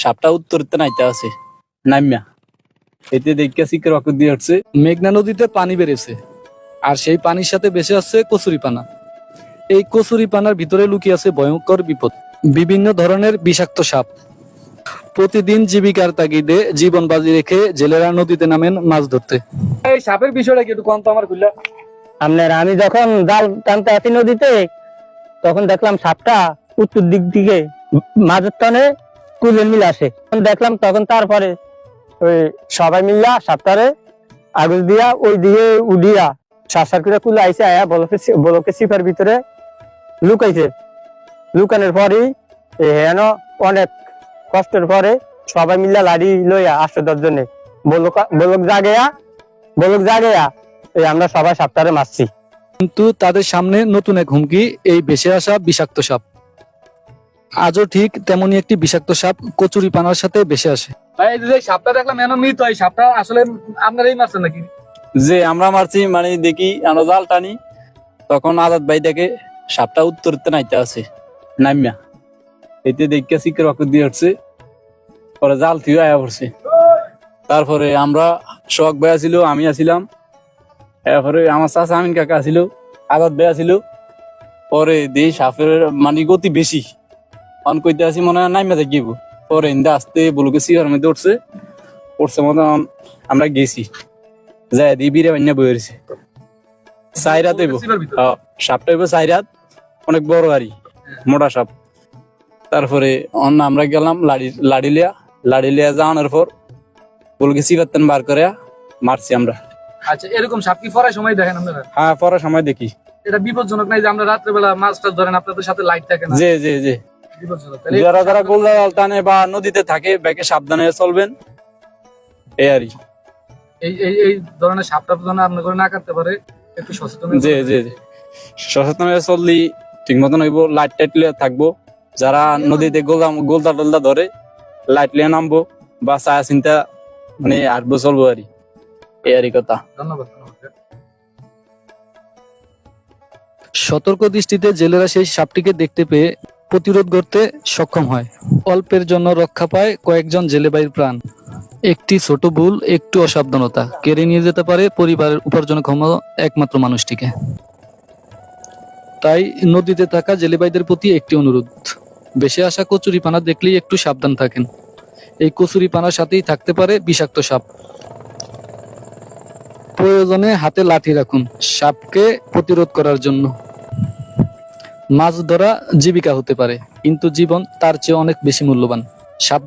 সাপটা উত্তরতে নাইতে আছে নামিয়া এতে দেখে শিকার অকুর দিয়ে উঠছে। মেঘনা নদীতে পানি বেড়েছে আর সেই পানির সাথে ভেসে আসছে কচুরিপানা। এই কচুরিপানার ভিতরে লুকিয়ে আছে ভয়ঙ্কর বিপদ, বিভিন্ন ধরনের বিষাক্ত সাপ। প্রতিদিন জীবিকার তাগিদে জীবন বাজি রেখে জেলেরা নদীতে নামেন মাছ ধরতে। এই সাপের বিষয়টা কি একটু কম তো আমার খুললা। আমি যখন জাল টানতে আসি নদীতে তখন দেখলাম সাপটা উত্তর দিক দিকে মাঝের টানে কুলে মিলে আসে। দেখলাম তখন তারপরে ওই সবাই মিল্লা সাপটারে আগুন দিয়া ওই দিকে উডিয়া সার করে কুলে আইসে আয়া বলকে সিপার ভিতরে লুকাইছে। লুকানোর পরই হেন অনেক কষ্টের পরে সবাই মিল্লা লাড়ি লইয়া 8-10 জনে বলক জাগেয়া আমরা সবাই সাপটারে মারছি। কিন্তু তাদের সামনে নতুন এক হুমকি, এই ভেসে আসা বিষাক্ত সাপ। আজও ঠিক তেমনি একটি বিষাক্ত সাপ কচুরিপানার সাথে ভেসে আসে। ভাই এই যে সাপটা দেখলাম এমন মৃত, এই সাপটা আসলে আপনারাই মারছেন নাকি? যে আমরা মারছি মানে দেখি আমরা জাল টানি তখন আজাদ ভাই দেখে সাপটা উত্তরতে নাইতে আছে নামিয়া এতে দেখে শিকার অকুর দিয়ে উঠছে। পরে জাল থিও আয়া পড়ছে। তারপরে আমরা শখ ভাই আসিল, আমি আসিলাম, এরপরে আমার চাচা আমিন কাকা আসিল, আজাদ ভাই আসিল। পরে দেই সাপের মানে গতি বেশি, অন কইতে আসি মনে হয় নাইমা দেখিব। পরে ইন্দা আসতে বলুকে সিহার মধ্যে উঠছে মতো আমরা গেছি যাই দিয়ে বিরে বান্যা বইছে সাইরাত সাপটা হইব সাইরাত, অনেক বড় আরি মোটা সাপ। তারপরে অন্য আমরা গেলাম লাড়িলিয়া যাওয়ানোর পর বলকে সিগাতেন বার করে মারছি আমরা। আচ্ছা, এরকম সাপ কি পড়ার সময় দেখেন আপনারা? হ্যাঁ, পড়ার সময় দেখি। এটা বিপজ্জনক নাই যে আমরা রাত্রে বেলা মাছ টাছ ধরেন আপনাদের সাথে লাইট থাকে না? জি জি জি, বিপজ্জনক। যারা গোলজাল টানে বা নদীতে থাকে ব্যাকে সাবধানে চলবেন এই আরই। এই ধরনের সাপ টাপ যেন আপনার করে না কাটতে পারে একটু সচেতন। জি জি জি, সচেতন হয়ে চললি ঠিক মতন হইব। লাইট টাইট লিয়ে থাকবো, যারা নদীতে গোলদা টোলদা ধরে লাইট লিয়ে নামবো বা ছায়া চিন্তা মানে হাঁটবো চলবো আরই, এই আরই কথা। ধন্যবাদ। সতর্ক দৃষ্টিতে জেলেরা সেই সাপটিকে দেখতে পেয়ে প্রতিরোধ করতে সক্ষম হয়। অল্পের জন্য রক্ষা পায় কয়েকজন জেলেবাইর প্রাণ। একটি ছোট ভুল, একটু অসাবধানতা কেড়ে নিয়ে যেতে পারে পরিবারের উপার্জনক্ষম একমাত্র মানুষটিকে। তাই নদীতে থাকা জেলেবাইদের প্রতি একটি অনুরোধ, ভেসে আসা কচুরিপানা দেখলেই একটু সাবধান থাকেন। এই কচুরিপানার সাথেই থাকতে পারে বিষাক্ত সাপ। প্রয়োজনে হাতে লাঠি রাখুন সাপকে প্রতিরোধ করার জন্য। মাছ ধরা জীবিকা হতে পারে, কিন্তু জীবন তার চেয়ে অনেক বেশি মূল্যবান। সাপ